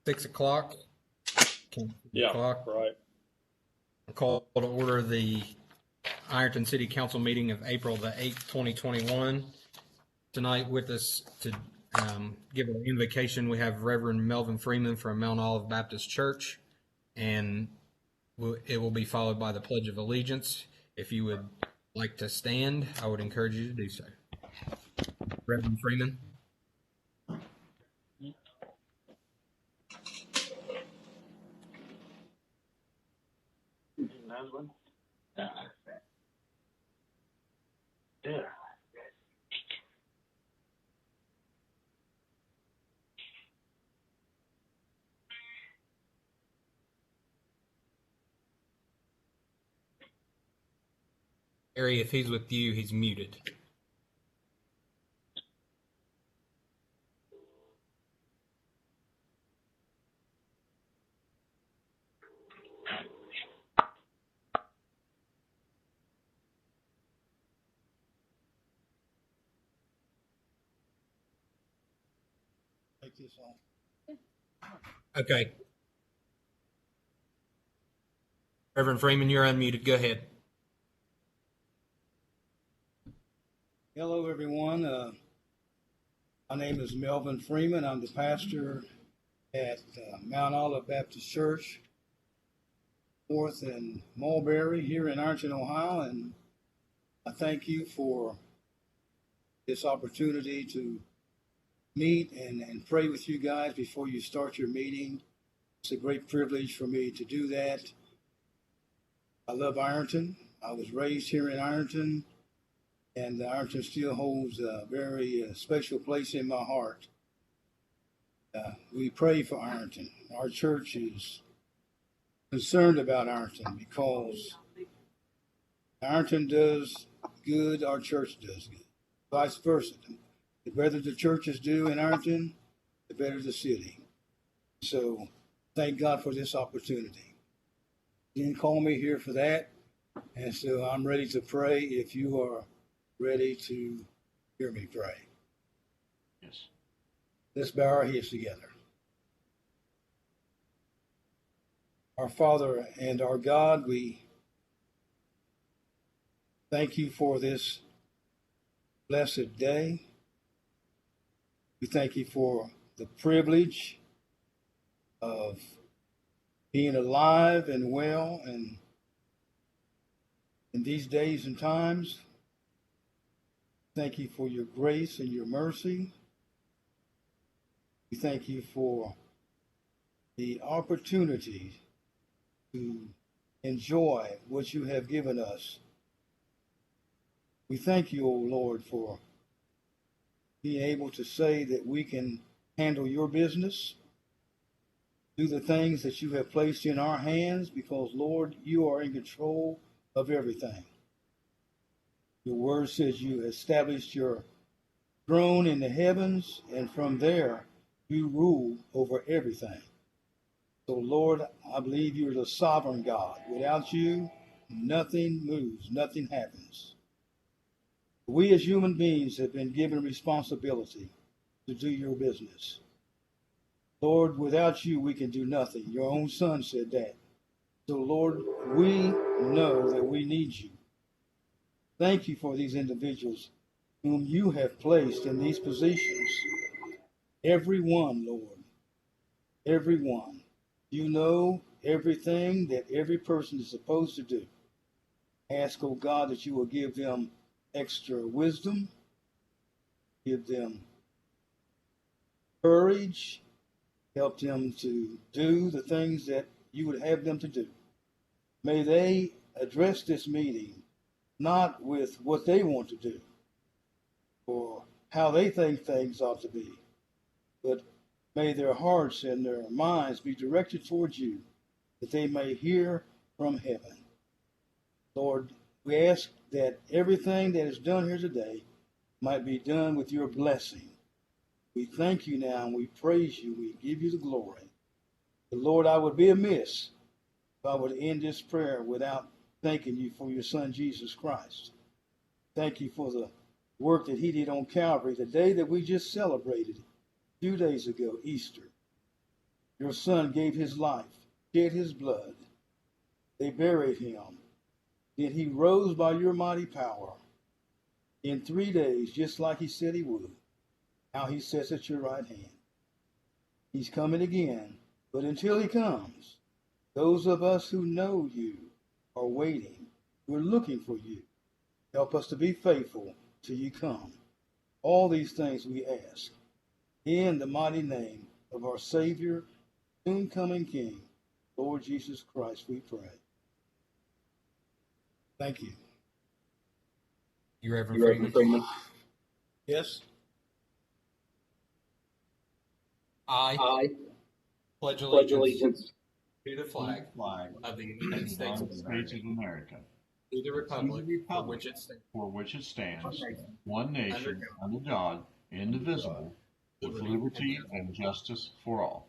6 o'clock. Yeah, O'clock. right. Call to order the Ironton City Council meeting of April the 8th, 2021. Tonight with us to give an invocation, we have Reverend Melvin Freeman from Mount Olive Baptist Church, and it will be followed by the Pledge of Allegiance. If you would like to stand, I would encourage you to do so. Reverend Freeman. Yeah. Harry, if he's with you, he's muted. Take this off. Okay. Reverend Freeman, you're unmuted. Go ahead. Hello, everyone. My name is Melvin Freeman. I'm the pastor at Mount Olive Baptist Church, 4th and Mulberry here in Ironton, Ohio. And I thank you for this opportunity to meet and pray with you guys before you start your meeting. It's a great privilege for me to do that. I love Ironton. I was raised here in Ironton, and Ironton still holds a very special place in my heart. We pray for Ironton. Our church is concerned about Ironton because Ironton does good, our church does good. Vice versa. The better the churches do in Ironton, the better the city. So thank God for this opportunity. He didn't call me here for that, and so I'm ready to pray if you are ready to hear me pray. Yes. Let's bow our heads together. Our Father and our God, we thank you for this blessed day. We thank you for the privilege of being alive and well and in these days and times. Thank you for your grace and your mercy. We thank you for the opportunity to enjoy what you have given us. We thank you, O Lord, for being able to say that we can handle your business, do the things that you have placed in our hands, because, Lord, you are in control of everything. Your word says you established your throne in the heavens, and from there you rule over everything. So, Lord, I believe you're the sovereign God. Without you, nothing moves, nothing happens. We as human beings have been given responsibility to do your business. Lord, without you, we can do nothing. Your own son said that. So, Lord, we know that we need you. Thank you for these individuals whom you have placed in these positions. Everyone, Lord, everyone. You know everything that every person is supposed to do. Ask, oh God, that you will give them extra wisdom, give them courage, help them to do the things that you would have them to do. May they address this meeting not with what they want to do or how they think things ought to be, but may their hearts and their minds be directed towards you, that they may hear from heaven. Lord, we ask that everything that is done here today might be done with your blessing. We thank you now and we praise you. We give you the glory. But Lord, I would be amiss if I would end this prayer without thanking you for your son, Jesus Christ. Thank you for the work that he did on Calvary, the day that we just celebrated a few days ago, Easter. Your Son gave his life, shed his blood. They buried him. Then he rose by your mighty power in 3 days, just like he said he would. Now he sits at your right hand. He's coming again, but until he comes, those of us who know you are waiting. We're looking for you. Help us to be faithful till you come. All these things we ask in the mighty name of our Savior, soon coming King, Lord Jesus Christ, we pray. Thank you. You, Reverend Freeman. Yes. I pledge allegiance to the flag of the United States of America, to the republic for which it stands, one nation, under God, indivisible, with liberty and justice for all.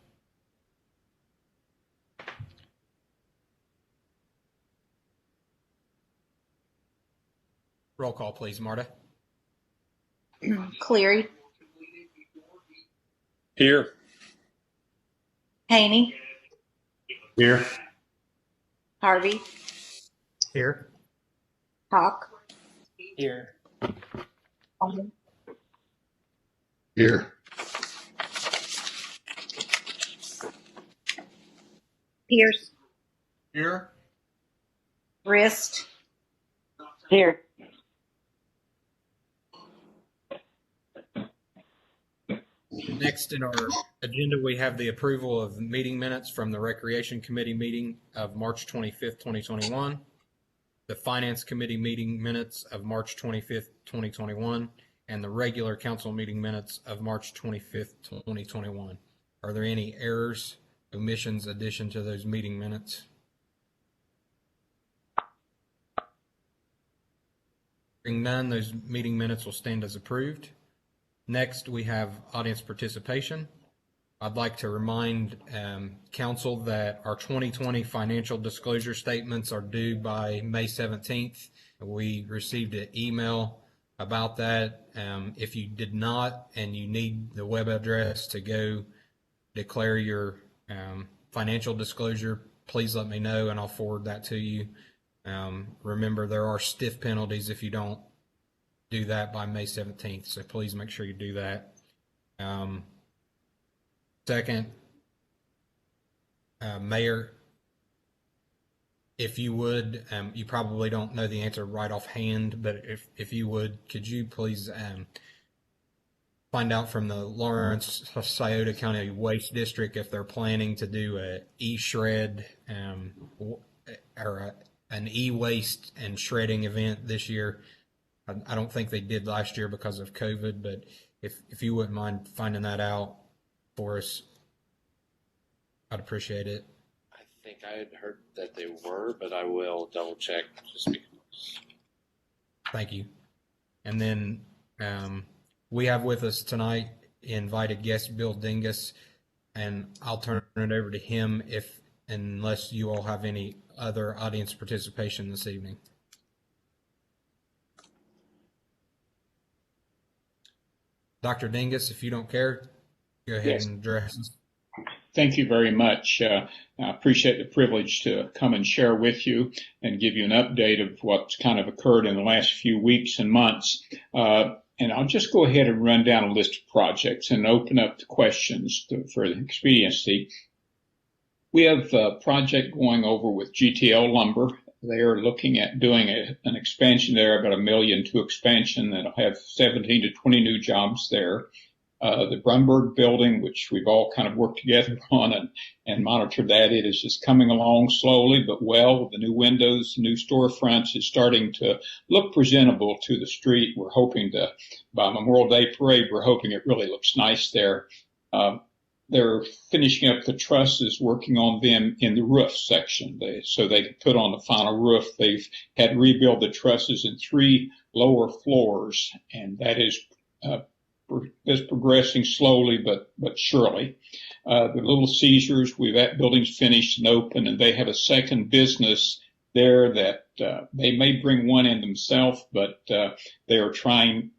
Roll call, please, Marta. Cleary. Here. Haney. Here. Harvey. Here. Hawk. Here. Here. Pierce. Here. Wrist. Here. Next in our agenda, we have the approval of meeting minutes from the Recreation Committee meeting of March 25th, 2021, the Finance Committee meeting minutes of March 25th, 2021, and the regular council meeting minutes of March 25th, 2021. Are there any errors, omissions, addition to those meeting minutes? Hearing none, those meeting minutes will stand as approved. Next, we have audience participation. I'd like to remind council that our 2020 financial disclosure statements are due by May 17th. We received an email about that. If you did not and you need the web address to go declare your financial disclosure, please let me know and I'll forward that to you. Remember, there are stiff penalties if you don't do that by May 17th, so please make sure you do that. Second, Mayor, if you would, you probably don't know the answer right offhand, but if you would, could you please find out from the Lawrence Scioto County Waste District if they're planning to do a e-shred or an e-waste and shredding event this year. I don't think they did last year because of COVID, but if you wouldn't mind finding that out for us, I'd appreciate it. I think I had heard that they were, but I will double check just because. Thank you. And then we have with us tonight invited guest Bill Dingus, and I'll turn it over to him unless you all have any other audience participation this evening. Dr. Dingus, if you don't care, go ahead Yes. and address us. Thank you very much. I appreciate the privilege to come and share with you and give you an update of what's kind of occurred in the last few weeks and months. And I'll just go ahead and run down a list of projects and open up the questions for the expediency. We have a project going over with GTL Lumber. They are looking at doing an expansion there, about $1 million to expansion that'll have 17 to 20 new jobs there. The Brunberg building, which we've all kind of worked together on and monitored that, it is just coming along slowly but well with the new windows, new storefronts. It's starting to look presentable to the street. We're hoping to, by Memorial Day parade, we're hoping it really looks nice there. They're finishing up the trusses, working on them in the roof section, so they can put on the final roof. They've had to rebuild the trusses in 3 lower floors, and that is progressing slowly but surely. The Little Caesars, that building's finished and open, and they have a second business there that they may bring one in themselves, but they are trying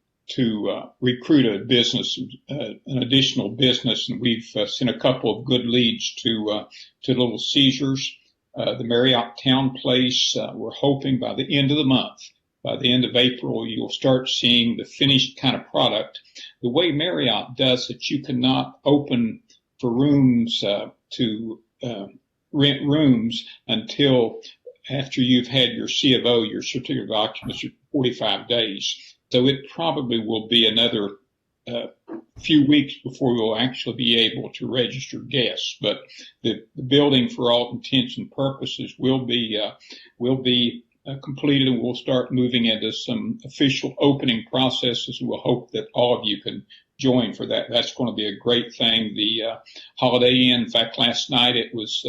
recruit a business, an additional business, and we've sent a couple of good leads to Little Caesars, the Marriott Town Place. We're hoping by the end of the month, by the end of April, you'll start seeing the finished kind of product. The way Marriott does it, you cannot open for rooms to rent rooms until after you've had your C of O, your certificate of occupancy, 45 days. So it probably will be another few weeks before we'll actually be able to register guests. But the building, for all intents and purposes, will be completed, and we'll start moving into some official opening processes. We'll hope that all of you can join for that. That's going to be a great thing. The Holiday Inn, in fact, last night it was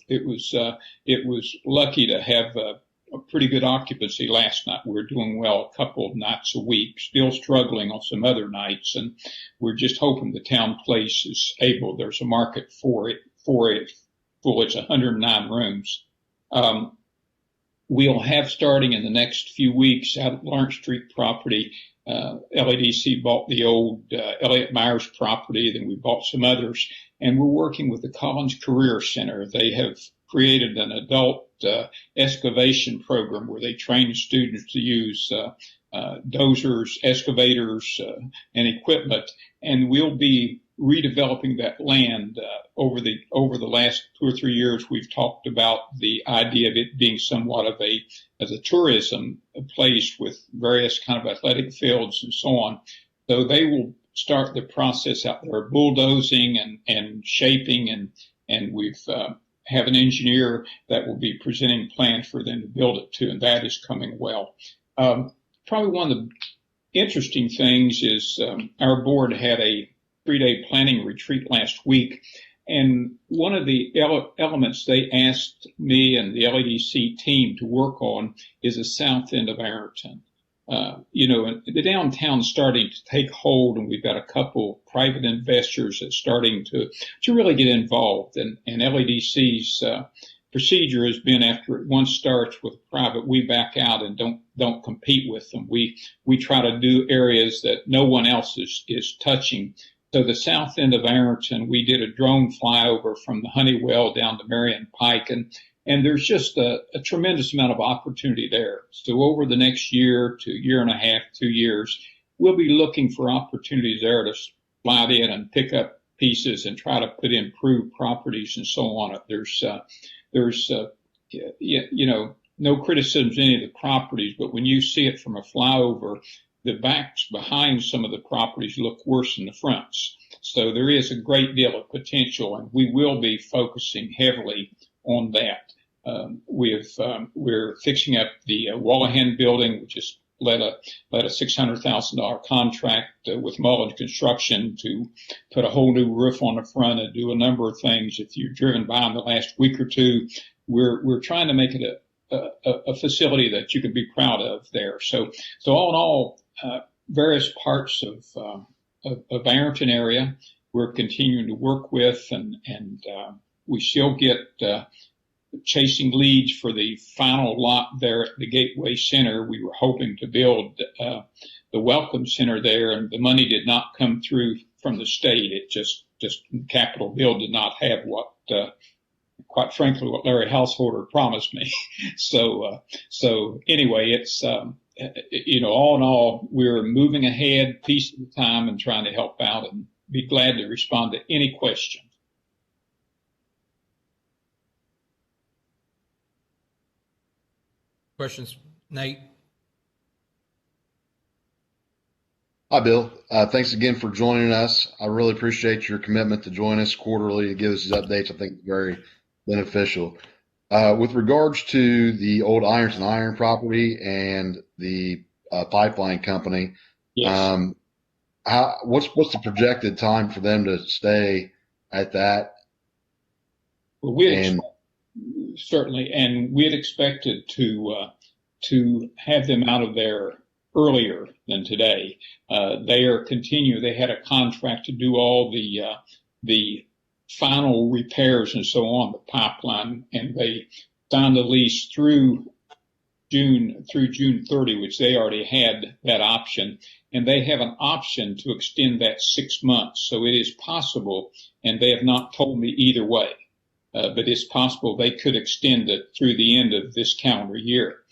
it was lucky to have a pretty good occupancy last night. We're doing well a couple of nights a week, still struggling on some other nights, and we're just hoping the Town Place is able. There's a market for it full. It's 109 rooms. We'll have, starting in the next few weeks, out at Lawrence Street property, LADC bought the old Elliott Myers property, then we bought some others, and we're working with the Collins Career Center. They have created an adult excavation program where they train students to use dozers, excavators, and equipment, and we'll be redeveloping that land. Over the last 2 or 3 years, we've talked about the idea of it being somewhat of as a tourism place with various kind of athletic fields and so on. So they will start the process out there, bulldozing and shaping, and we've have an engineer that will be presenting plans for them to build it to, and that is coming well. Probably one of the interesting things is our board had a 3-day planning retreat last week, and one of the elements they asked me and the LADC team to work on is the south end of Ironton. The downtown's starting to take hold, and we've got a couple private investors that's starting to really get involved. And LADC's procedure has been, after it once starts with private, we back out and don't compete with them. We try to do areas that no one else is touching. So the south end of Ironton, we did a drone flyover from the Honeywell down to Marion Pike, and there's just a tremendous amount of opportunity there. So over the next year to year and a half, 2 years, we'll be looking for opportunities there to slide in and pick up pieces and try to put improved properties and so on. There's no criticisms of any of the properties, but when you see it from a flyover, the backs behind some of the properties look worse than the fronts. So there is a great deal of potential, and we will be focusing heavily on that. We're fixing up the Wallahan building, which is led a $600,000 contract with Mullins Construction to put a whole new roof on the front and do a number of things. If you've driven by in the last week or two, we're trying to make it a facility that you can be proud of there. So all in all, various parts of Ironton area we're continuing to work with, and we still get chasing leads for the final lot there at the Gateway Center. We were hoping to build the Welcome Center there, and the money did not come through from the state. It just Capitol Bill did not have what, quite frankly, what Larry Householder promised me. So anyway, it's all in all, we're moving ahead piece at a time and trying to help out, and be glad to respond to any questions. Questions, Nate? Hi, Bill. Thanks again for joining us. I really appreciate your commitment to join us quarterly to give us these updates. I think it's very beneficial. With regards to the old Ironton Iron property and the pipeline company, Yes. What's the projected time for them to stay at that? Well, certainly, and we had expected to have them out of there earlier than today. They are continuing. They had a contract to do all the final repairs and so on the pipeline, and they signed the lease through June 30, which they already had that option, and they have an option to extend that 6 months. So it is possible, and they have not told me either way, but it's possible they could extend it through the end of this calendar year.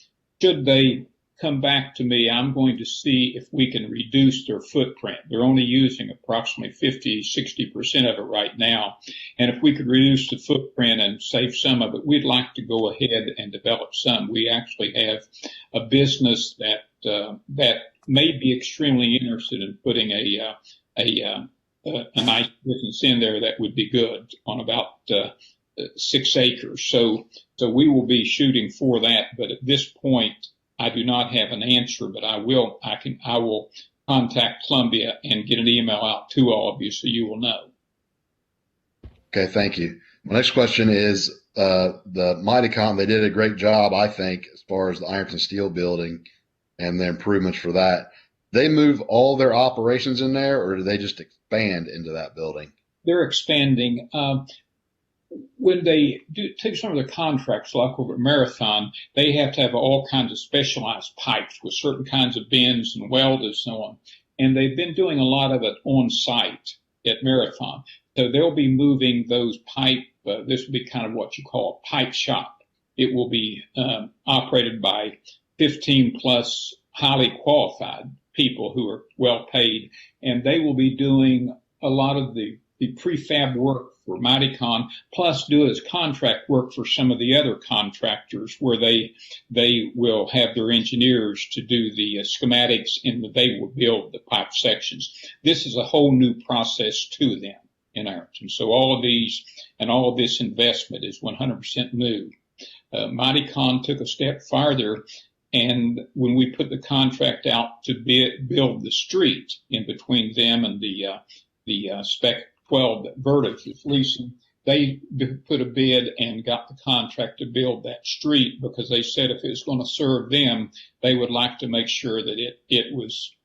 Should they come back to me, I'm going to see if we can reduce their footprint. They're only using approximately 50-60% of it right now. And if we could reduce the footprint and save some of it, we'd like to go ahead and develop some. We actually have a business that may be extremely interested in putting a nice business in there that would be good on about 6 acres. So we will be shooting for that. But at this point, I do not have an answer, but I will contact Columbia and get an email out to all of you so you will know. Okay, thank you. My next question is the Mightycon. They did a great job, I think, as far as the Ironton Steel building and the improvements for that. They move all their operations in there, or do they just expand into that building? They're expanding. When they take some of the contracts, like over at Marathon, they have to have all kinds of specialized pipes with certain kinds of bends and weld and so on. And they've been doing a lot of it on site at Marathon. So they'll be moving those pipe. This will be kind of what you call a pipe shop. It will be operated by 15 plus highly qualified people who are well paid. And they will be doing a lot of the prefab work for Mightycon, plus do it as contract work for some of the other contractors where they will have their engineers to do the schematics and they will build the pipe sections. This is a whole new process to them in Ironton. So all of these and all of this investment is 100% new. Mightycon took a step farther, and when we put the contract out to build the street in between them and the Spec 12 that Vertiv is leasing, they put a bid and got the contract to build that street because they said if it was going to serve them, they would like to make sure that it was,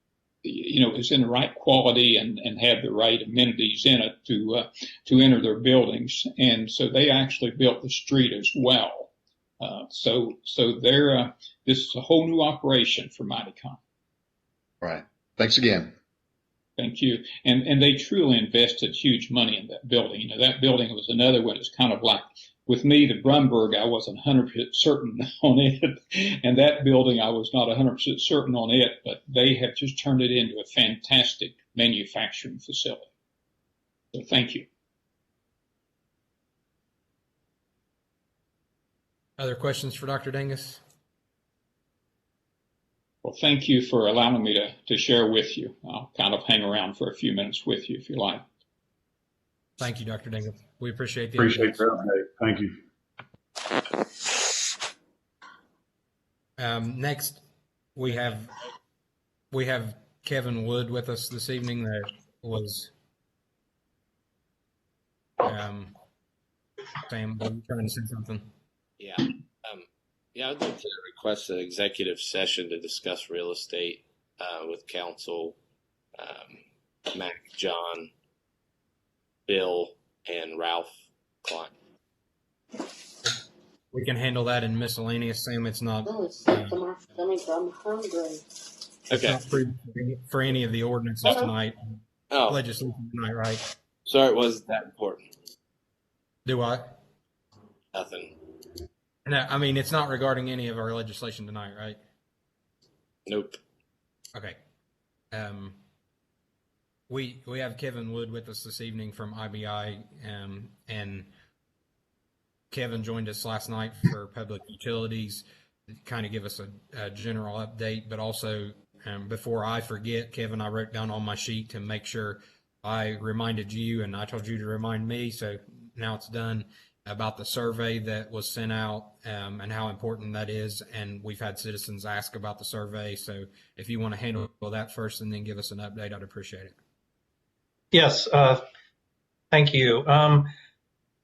it was in the right quality and had the right amenities in it to enter their buildings. And so they actually built the street as well. So this is a whole new operation for Mightycon. Right. Thanks again. Thank you. And they truly invested huge money in that building. That building was another one. It's kind of like with me, the Brumberg, I wasn't 100% certain on it. And that building, I was not 100% certain on it, but they have just turned it into a fantastic manufacturing facility. So thank you. Other questions for Dr. Dingus? Well, thank you for allowing me to share with you. I'll kind of hang around for a few minutes with you if you like. Thank you, Dr. Dingus. We appreciate the Appreciate updates. that. Thank you. Next, we have Kevin Wood with us this evening. That was Sam. Were you trying to say something? Yeah. I'd like to request an executive session to discuss real estate with council, Mac, John, Bill, and Ralph Klein. We can handle that in miscellaneous, Sam. It's not. Oh, it's stuck to my stomach. I'm hungry. It's Okay. not for any of the ordinances tonight. Oh, Legislation tonight, right? sorry, it wasn't that important. Do I? Nothing. No, I mean, it's not regarding any of our legislation tonight, right? Nope. Okay. We have Kevin Wood with us this evening from IBI, and Kevin joined us last night for public utilities to kind of give us a general update, but also before I forget, Kevin, I wrote down on my sheet to make sure I reminded you, and I told you to remind me, so now it's done, about the survey that was sent out and how important that is. And we've had citizens ask about the survey. So if you want to handle that first and then give us an update, I'd appreciate it. Yes, thank you.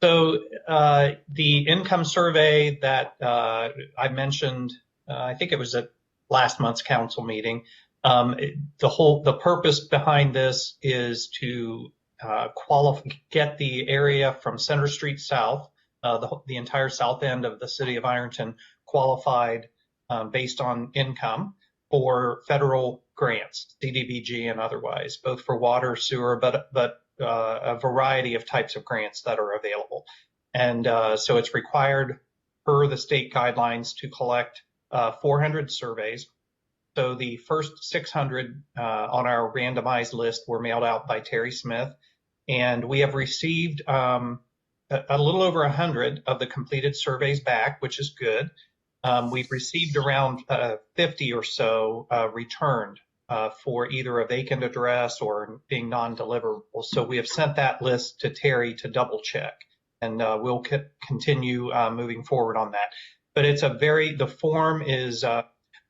So the income survey that I mentioned, I think it was at last month's council meeting. The purpose behind this is to get the area from Center Street South, the entire south end of the city of Ironton, qualified based on income for federal grants, CDBG and otherwise, both for water, sewer, but a variety of types of grants that are available. And so it's required per the state guidelines to collect 400 surveys. So the first 600 on our randomized list were mailed out by Terry Smith, and we have received a little over 100 of the completed surveys back, which is good. We've received around 50 or so returned for either a vacant address or being non-deliverable. So we have sent that list to Terry to double check, and we'll continue moving forward on that. But it's the form is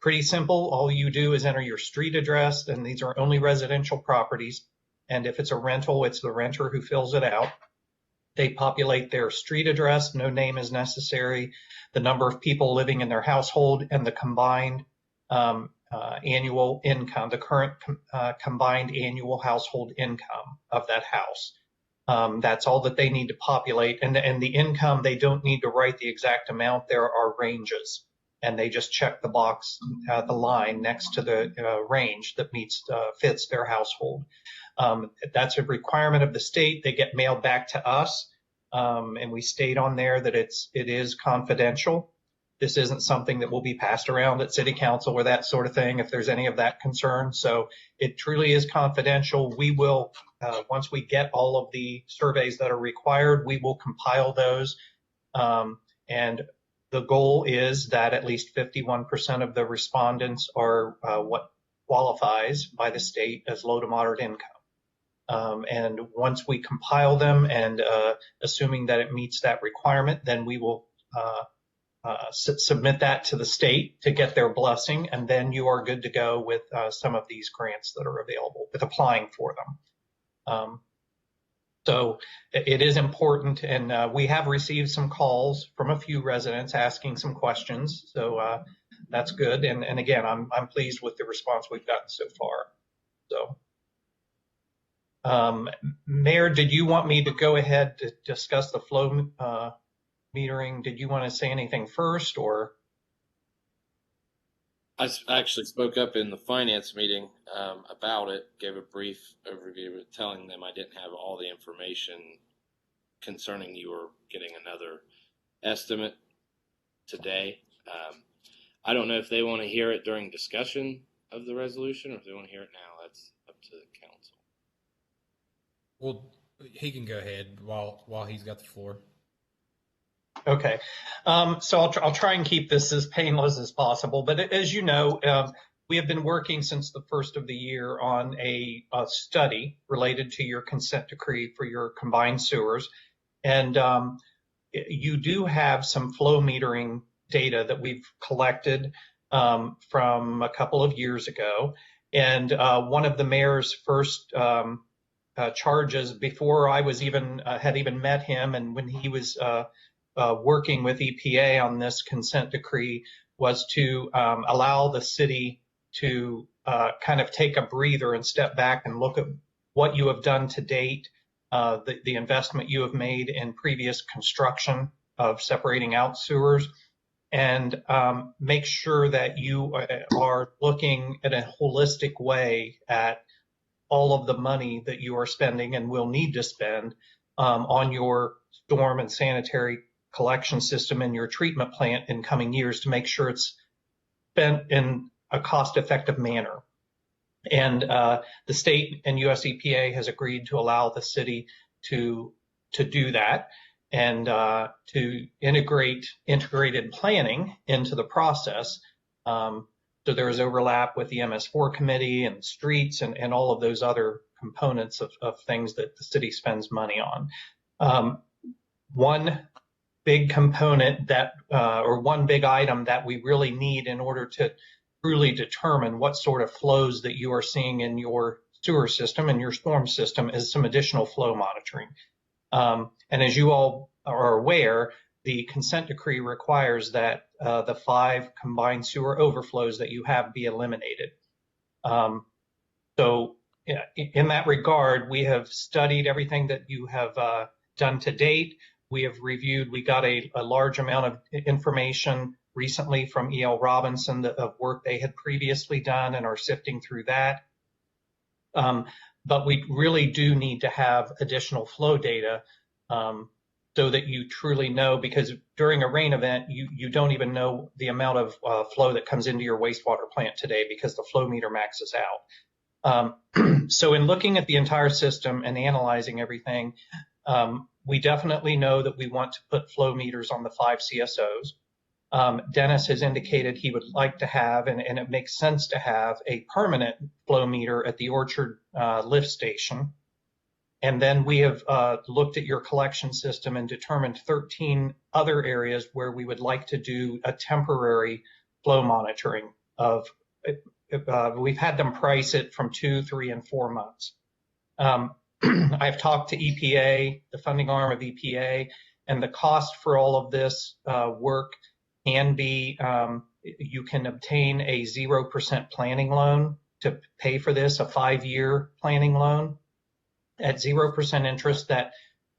pretty simple. All you do is enter your street address, and these are only residential properties. And if it's a rental, it's the renter who fills it out. They populate their street address, no name is necessary, the number of people living in their household, and the combined annual income, the current combined annual household income of that house. That's all that they need to populate. And the income, they don't need to write the exact amount. There are ranges, and they just check the box, the line next to the range that fits their household. That's a requirement of the state. They get mailed back to us, and we state on there that it is confidential. This isn't something that will be passed around at city council or that sort of thing if there's any of that concern. So it truly is confidential. We will, once we get all of the surveys that are required, we will compile those. And the goal is that at least 51% of the respondents are what qualifies by the state as low to moderate income. And once we compile them and assuming that it meets that requirement, then we will submit that to the state to get their blessing, and then you are good to go with some of these grants that are available, with applying for them. So it is important, and we have received some calls from a few residents asking some questions, so that's good. And again, I'm pleased with the response we've gotten so far. So, Mayor, did you want me to go ahead to discuss the flow metering? Did you want to say anything first, or? I actually spoke up in the finance meeting about it, gave a brief overview, telling them I didn't have all the information concerning you were getting another estimate today. I don't know if they want to hear it during discussion of the resolution or if they want to hear it now. That's up to the council. Well, he can go ahead while he's got the floor. Okay, so I'll try and keep this as painless as possible. But as you know, we have been working since the first of the year on a study related to your consent decree for your combined sewers. And you do have some flow metering data that we've collected from a couple of years ago. And one of the mayor's first charges before I was had even met him, and when he was working with EPA on this consent decree, was to allow the city to kind of take a breather and step back and look at what you have done to date, the investment you have made in previous construction of separating out sewers, and make sure that you are looking in a holistic way at all of the money that you are spending and will need to spend on your storm and sanitary collection system in your treatment plant in coming years, to make sure it's spent in a cost-effective manner. And the state and US EPA has agreed to allow the city to do that and to integrated planning into the process. So there is overlap with the MS4 committee and streets and all of those other components of things that the city spends money on. One big component that, or one big item that we really need in order to truly determine what sort of flows that you are seeing in your sewer system and your storm system is some additional flow monitoring. And as you all are aware, the consent decree requires that the 5 combined sewer overflows that you have be eliminated. So in that regard, we have studied everything that you have done to date. We have reviewed, we got a large amount of information recently from E.L. Robinson of work they had previously done and are sifting through that. But we really do need to have additional flow data so that you truly know, because during a rain event, you don't even know the amount of flow that comes into your wastewater plant today because the flow meter maxes out. So in looking at the entire system and analyzing everything, we definitely know that we want to put flow meters on the 5 CSOs. Dennis has indicated he would like to have, and it makes sense to have, a permanent flow meter at the Orchard lift station. And then we have looked at your collection system and determined 13 other areas where we would like to do a temporary flow monitoring of, we've had them price it from 2, 3, and 4 months. I've talked to EPA, the funding arm of EPA, and the cost for all of this work can be, you can obtain a 0% planning loan to pay for this, a 5-year planning loan at 0% interest that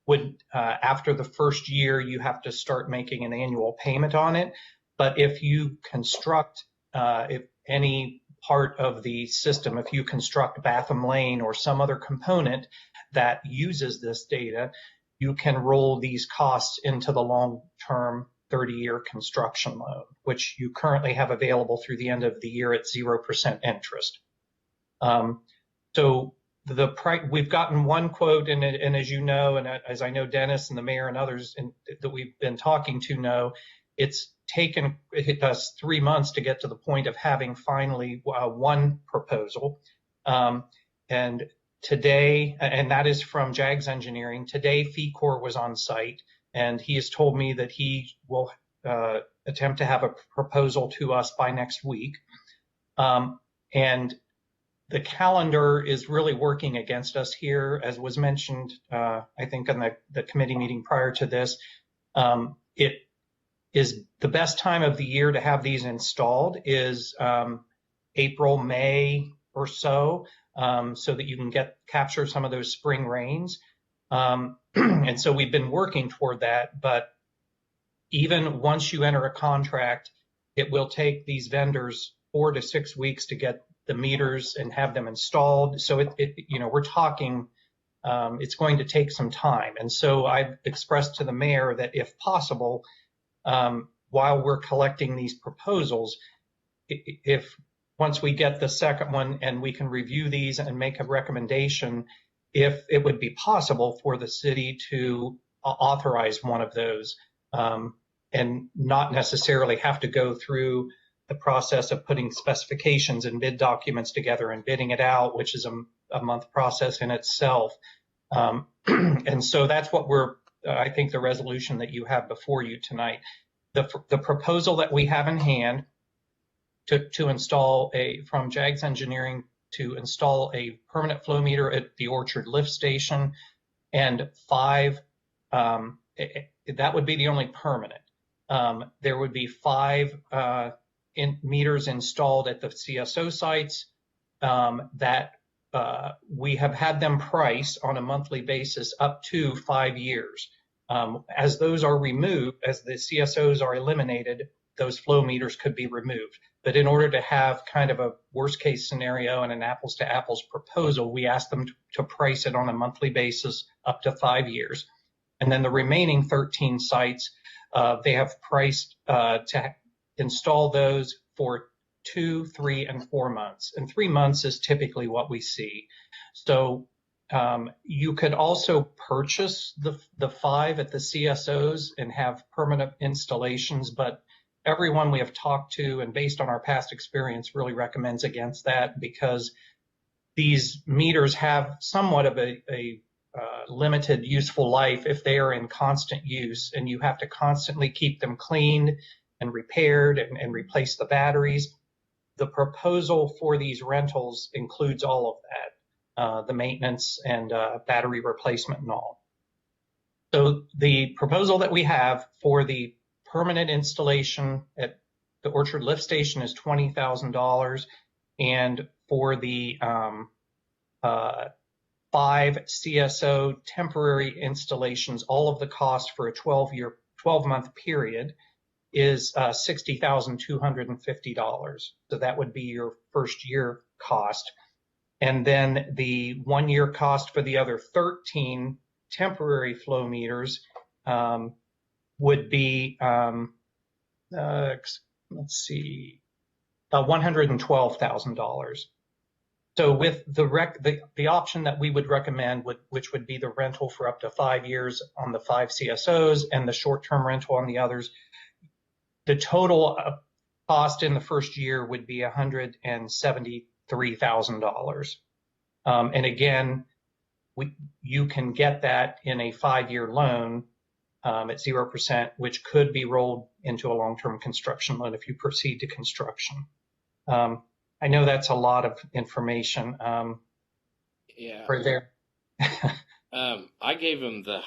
would, after the first year, you have to start making an annual payment on it. But if you construct, if any part of the system, if you construct Batham Lane or some other component that uses this data, you can roll these costs into the long-term 30-year construction loan, which you currently have available through the end of the year at 0% interest. So the price, we've gotten one quote, and as you know, and as I know Dennis and the mayor and others that we've been talking to know, it's taken us 3 months to get to the point of having finally one proposal. And today, and that is from JAGS Engineering, today FECOR was on site, and he has told me that he will attempt to have a proposal to us by next week. And the calendar is really working against us here, as was mentioned, I think, on the committee meeting prior to this. It is the best time of the year to have these installed is April, May or so that you can capture some of those spring rains. And so we've been working toward that, but even once you enter a contract, it will take these vendors 4 to 6 weeks to get the meters and have them installed. So we're talking, it's going to take some time. And so I've expressed to the mayor that if possible, while we're collecting these proposals, if once we get the second one and we can review these and make a recommendation, if it would be possible for the city to authorize one of those and not necessarily have to go through the process of putting specifications and bid documents together and bidding it out, which is a month process in itself. And so that's what I think the resolution that you have before you tonight, the proposal that we have in hand to install from JAGS Engineering to install a permanent flow meter at the Orchard lift station, and 5, that would be the only permanent. There would be 5 meters installed at the CSO sites that we have had them price on a monthly basis up to 5 years. As those are removed, as the CSOs are eliminated, those flow meters could be removed. But in order to have kind of a worst case scenario and an apples to apples proposal, we asked them to price it on a monthly basis up to 5 years. And then the remaining 13 sites, they have priced to install those for 2, 3, and 4 months. And 3 months is typically what we see. So you could also purchase the 5 at the CSOs and have permanent installations, but everyone we have talked to and based on our past experience really recommends against that, because these meters have somewhat of a limited useful life if they are in constant use, and you have to constantly keep them cleaned and repaired and replace the batteries. The proposal for these rentals includes all of that, the maintenance and battery replacement and all. So the proposal that we have for the permanent installation at the Orchard lift station is $20,000, and for the 5 CSO temporary installations, all of the cost for a 12-month period is $60,250. So that would be your first year cost. And then the 1 year cost for the other 13 temporary flow meters would be, let's see, $112,000. So with the option that we would recommend, which would be the rental for up to 5 years on the 5 CSOs and the short-term rental on the others, the total cost in the first year would be $173,000. And again, you can get that in a 5-year loan at 0%, which could be rolled into a long-term construction loan if you proceed to construction. I know that's a lot of information. Yeah. For there. I gave him the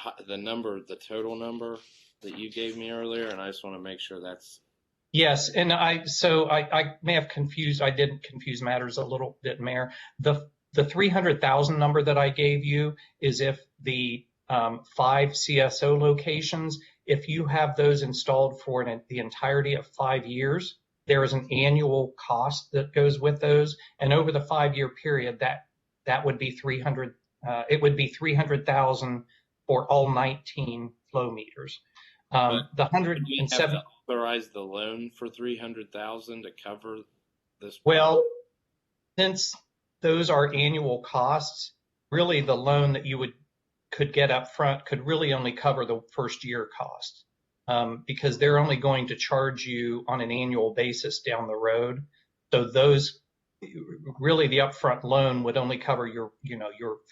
total number that you gave me earlier, and I just want to make sure that's. Yes, and I may have confused. I did confuse matters a little bit, Mayor. The 300,000 number that I gave you is if the 5 CSO locations, if you have those installed for the entirety of 5 years, there is an annual cost that goes with those, and over the 5-year period, that would be 300. It would be 300,000 for all 19 flow meters. The 107. Authorize the loan for 300,000 to cover this. Well, since those are annual costs, really the loan that you could get up front could really only cover the first year cost. Because they're only going to charge you on an annual basis down the road. So those, really the upfront loan would only cover your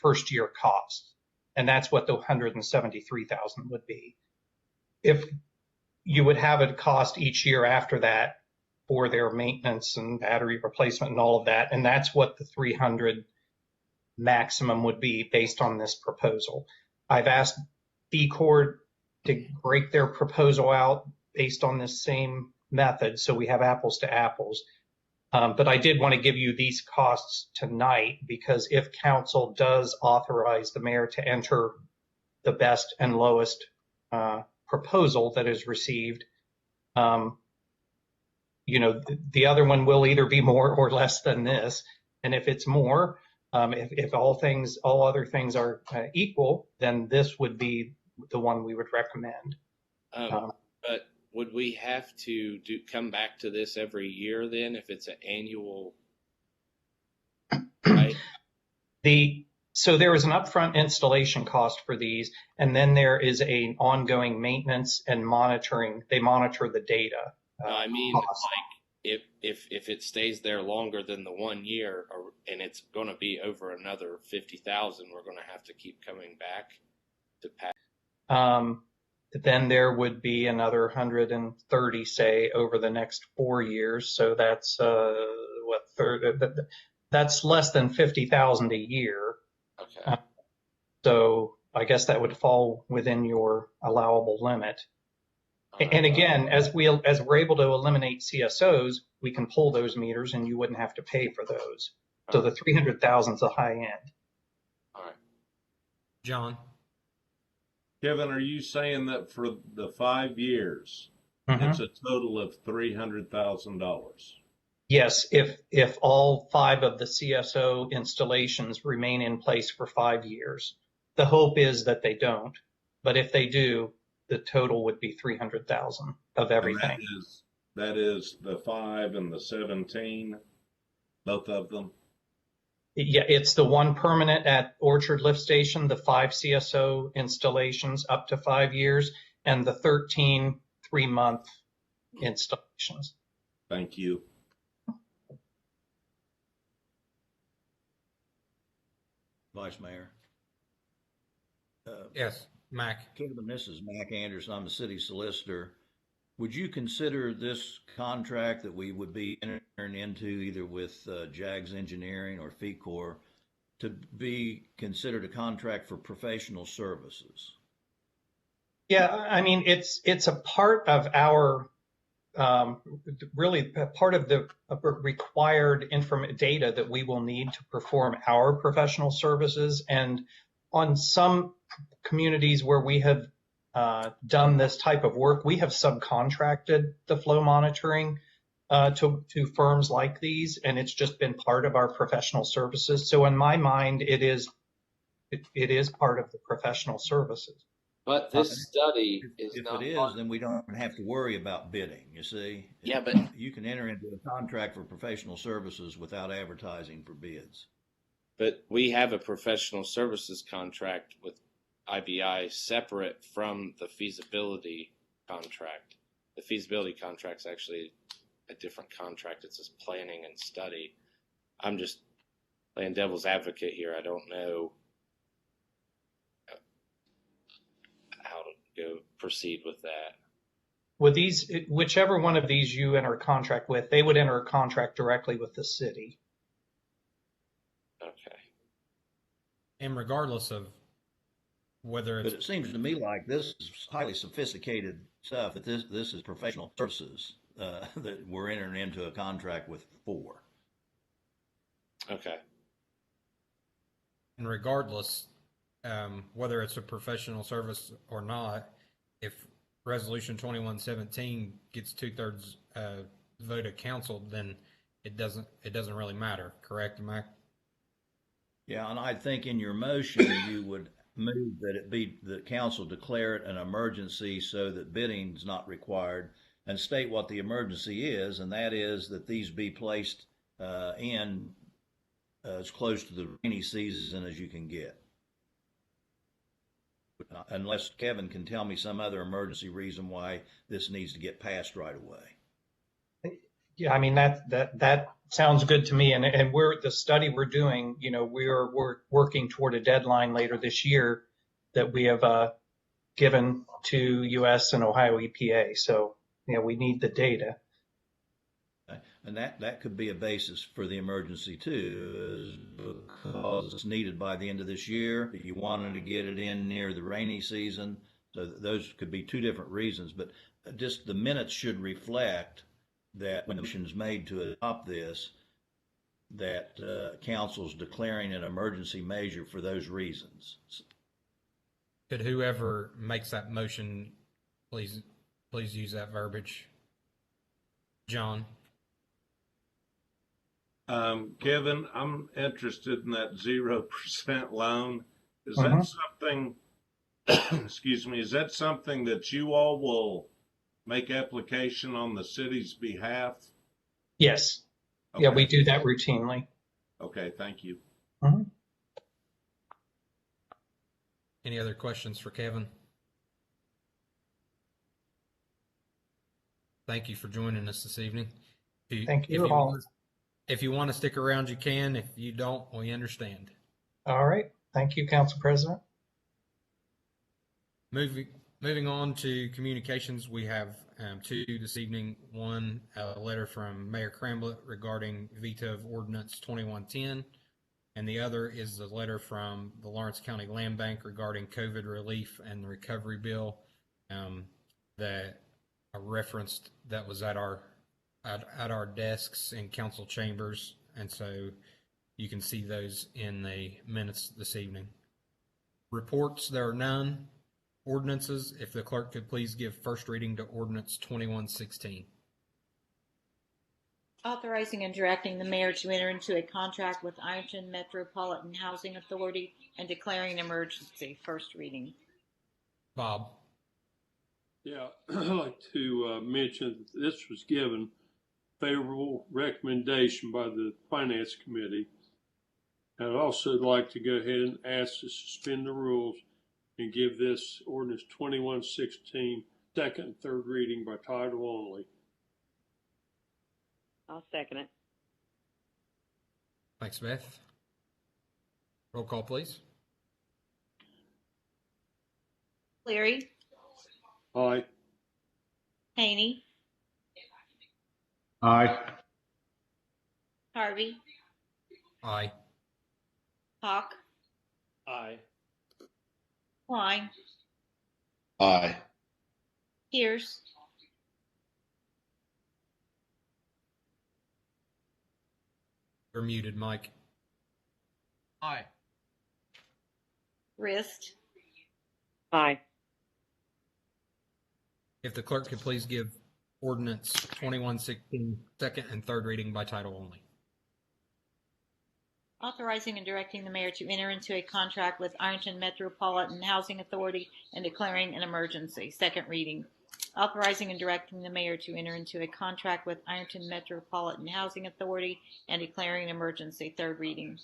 first year costs. And that's what the 173,000 would be. If you would have a cost each year after that for their maintenance and battery replacement and all of that. And that's what the 300 maximum would be based on this proposal. I've asked B-Corp to break their proposal out based on this same method, so we have apples to apples. But I did want to give you these costs tonight because if council does authorize the mayor to enter the best and lowest proposal that is received, the other one will either be more or less than this. And if it's more, if all other things are equal, then this would be the one we would recommend. But would we have to come back to this every year then if it's an annual? Right? So there is an upfront installation cost for these, and then there is an ongoing maintenance and monitoring. They monitor the data. I mean, cost. Like if it stays there longer than the 1 year, and it's going to be over another 50,000, we're going to have to keep coming back to pay. Then there would be another 130, say, over the next 4 years. So that's that's less than 50,000 a year. Okay. So I guess that would fall within your allowable limit. And again, as we're able to eliminate CSOs, we can pull those meters, and you wouldn't have to pay for those. So the 300,000 is the high end. All right. John? Kevin, are you saying that for the 5 years, it's a total of $300,000? Yes, if all 5 of the CSO installations remain in place for 5 years. The hope is that they don't, but if they do, the total would be 300,000 of everything. That is the 5 and the 17, both of them? Yeah, it's the one permanent at Orchard Lift Station, the 5 CSO installations up to 5 years, and the 13 3-month installations. Thank you. Vice Mayor. Yes, Mac. Kevin, this is Mac Anderson. I'm the city solicitor. Would you consider this contract that we would be entering into either with JAGS Engineering or FECOR to be considered a contract for professional services? Yeah, I mean, it's a part of our, really a part of the required data that we will need to perform our professional services. And on some communities where we have done this type of work. We have subcontracted the flow monitoring to firms like these, and it's just been part of our professional services. So in my mind, it is part of the professional services. But this study is If not it part- is, then we don't have to worry about bidding, you see? Yeah, but You can enter into a contract for professional services without advertising for bids. we have a professional services contract with IBI separate from the feasibility contract. The feasibility contract's actually a different contract. It's just planning and study. I'm just playing devil's advocate here. I don't know how to go proceed with that. With these, whichever one of these you enter a contract with, they would enter a contract directly with the city. Okay. And regardless of whether But it's, it seems to me like this is highly sophisticated stuff, that this is professional services that we're entering into a contract with for. Okay. and regardless, whether it's a professional service or not, if Resolution 2117 gets 2/3 vote of council, then it doesn't really matter. Correct, Mike? Yeah, and I think in your motion, you would move that it be, the council declare it an emergency so that bidding is not required, and state what the emergency is, and that is that these be placed in as close to the rainy season as you can get. Unless Kevin can tell me some other emergency reason why this needs to get passed right away. Yeah, I mean, that sounds good to me. And the study we're doing, we're working toward a deadline later this year that we have given to US and Ohio EPA. So, we need the data. And that could be a basis for the emergency too, is because it's needed by the end of this year. If you wanted to get it in near the rainy season, so those could be two different reasons. But just the minutes should reflect that when the motion is made to adopt this, that council's declaring an emergency measure for those reasons. Could whoever makes that motion please use that verbiage? John? Kevin, I'm interested in that 0% loan. Is that something, excuse me, is that something that you all will make application on the city's behalf? Yes. Okay. Yeah, we do that routinely. Okay, thank you. Any other questions for Kevin? Thank you for joining us this evening. Thank you all. If you want to stick around, you can. If you don't, we understand. All right. Thank you, Council President. Moving on to communications, we have two this evening. One, a letter from Mayor Cramblett regarding veto of Ordinance 2110, and the other is a letter from the Lawrence County Land Bank regarding COVID relief and the recovery bill that I referenced, that was at our desks in council chambers, and so you can see those in the minutes this evening. Reports, there are none. Ordinances, if the clerk could please give first reading to Ordinance 2116. Authorizing and directing the mayor to enter into a contract with Ironton Metropolitan Housing Authority and declaring an emergency. First reading. Bob? Yeah, I'd like to mention that this was given favorable recommendation by the Finance Committee. I'd also like to go ahead and ask to suspend the rules and give this ordinance 2116 second and third reading by title only. I'll second it. Thanks, Beth. Roll call, please. Cleary. Aye. Haney. Aye. Harvey. Aye. Hawk. Aye. Klein. Aye. Pierce. You're muted, Mike. Aye. Rist. Aye. If the clerk could please give ordinance 2116 second and third reading by title only. Authorizing and directing the mayor to enter into a contract with Ironton Metropolitan Housing Authority and declaring an emergency. Second reading. Authorizing and directing the mayor to enter into a contract with Ironton Metropolitan Housing Authority and declaring an emergency. Third reading.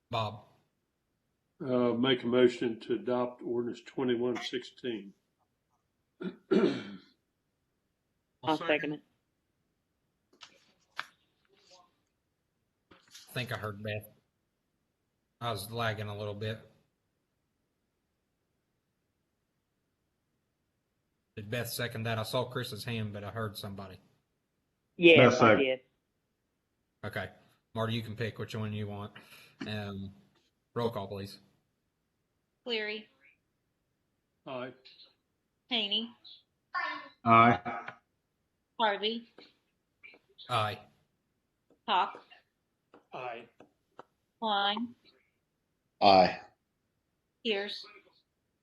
Bob. Make a motion to adopt ordinance 2116. I'll second it. I think I heard Beth. I was lagging a little bit. Did Beth second that? I saw Chris's hand, but I heard somebody. Yes, I did. Okay. Marty, you can pick which one you want. Roll call, please. Cleary. Aye. Haney. Aye. Harvey. Aye. Hawk. Aye. Klein. Aye. Pierce.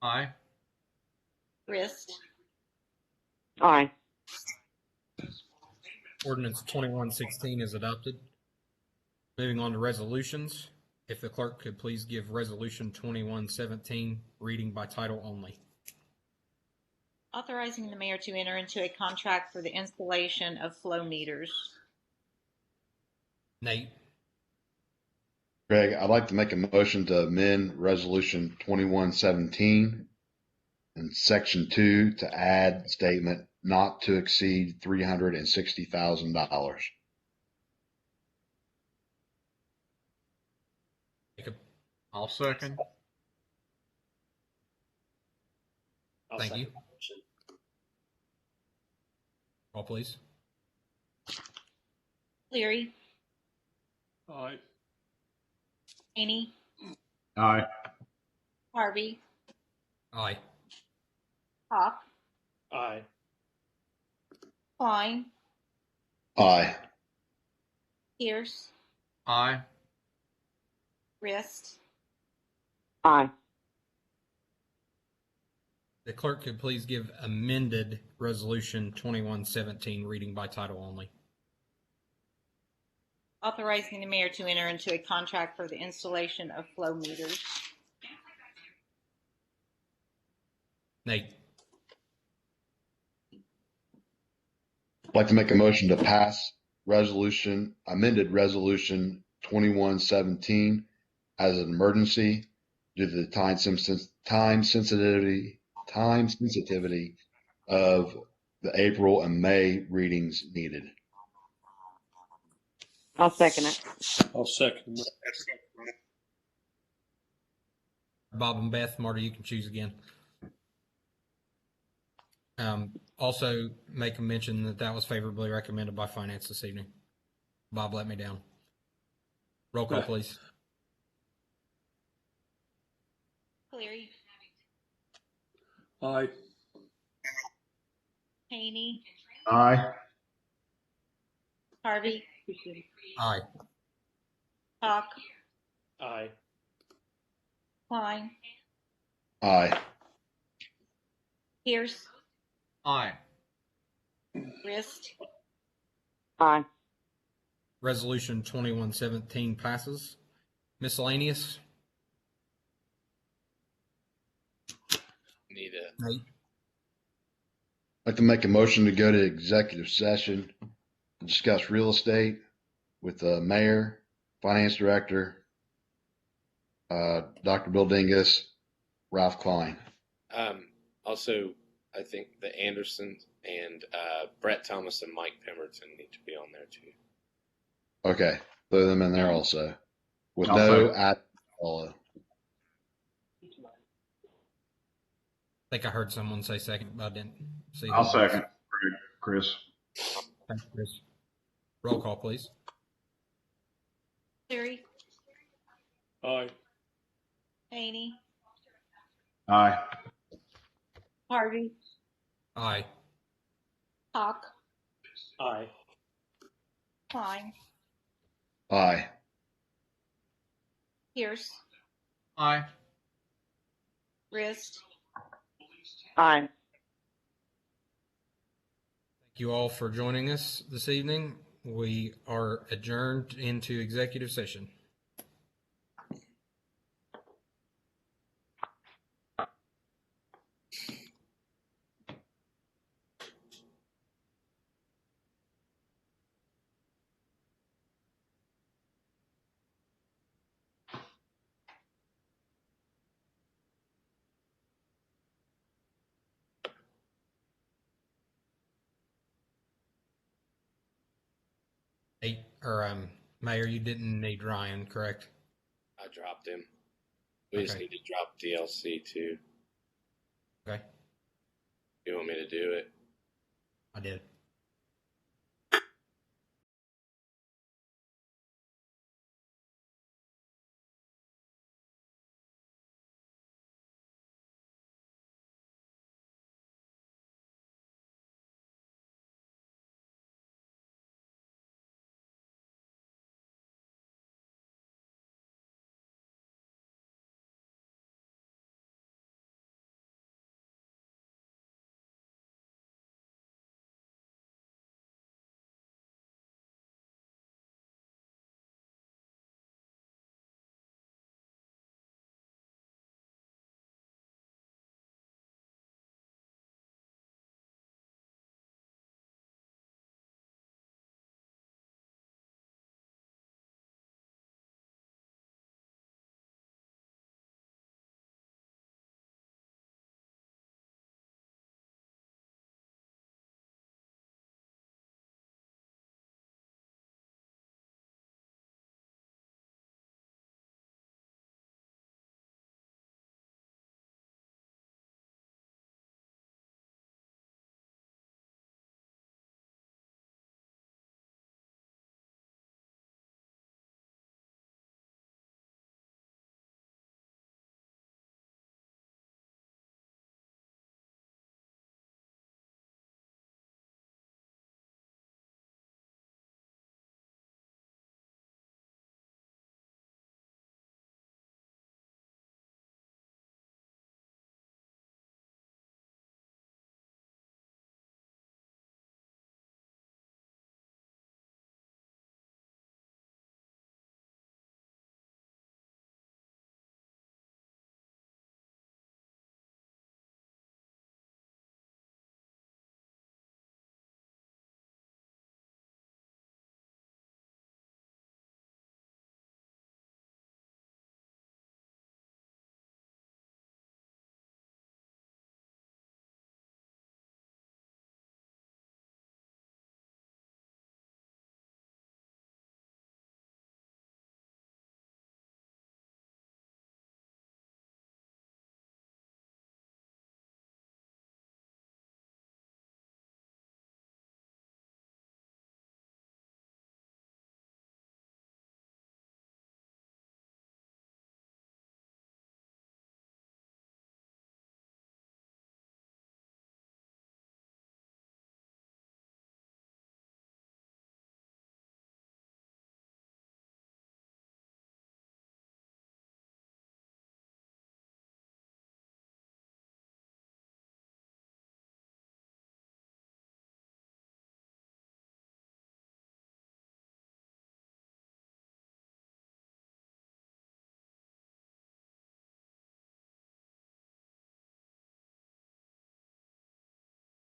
Aye. Rist. Aye. Ordinance 2116 is adopted. Moving on to resolutions. If the clerk could please give resolution 2117 reading by title only. Authorizing the mayor to enter into a contract for the installation of flow meters. Nate. Greg, I'd like to make a motion to amend resolution 2117 and section 2 to add statement not to exceed $360,000. I'll second. Thank you. Call, please. Cleary. Aye. Haney. Aye. Harvey. Aye. Hawk. Aye. Klein. Aye. Pierce. Aye. Rist. Aye. The clerk could please give amended resolution 2117 reading by title only. Authorizing the mayor to enter into a contract for the installation of flow meters. Nate. I'd like to make a motion to pass amended resolution 2117 as an emergency due to the time sensitivity of the April and May readings needed. I'll second it. I'll second it. Bob and Beth, Marty, you can choose again. Also make a mention that that was favorably recommended by finance this evening. Bob let me down. Roll call, please. Cleary. Aye. Haney. Aye. Harvey. Aye. Hawk. Aye. Klein. Aye. Pierce. Aye. Rist. Aye. Resolution 2117 passes. Miscellaneous. Need a Nate. I'd like to make a motion to go to executive session to discuss real estate with the mayor, finance director, Dr. Bill Dingus, Ralph Klein. Also, I think the Andersons and Brett Thomas and Mike Pemberton need to be on there too. Okay, throw them in there also. With I'll no second. at follow. I think I heard someone say second, but I didn't see. I'll who. second. Chris. Thanks, Chris. Roll call, please. Cleary. Aye. Haney. Aye. Harvey. Aye. Hawk. Aye. Klein. Aye. Pierce. Aye. Rist. Aye. Thank you all for joining us this evening. We are adjourned into executive session. Mayor, you didn't need Ryan, correct? I dropped him. We just Okay. need to drop DLC too. Okay, You want me to do it? I did.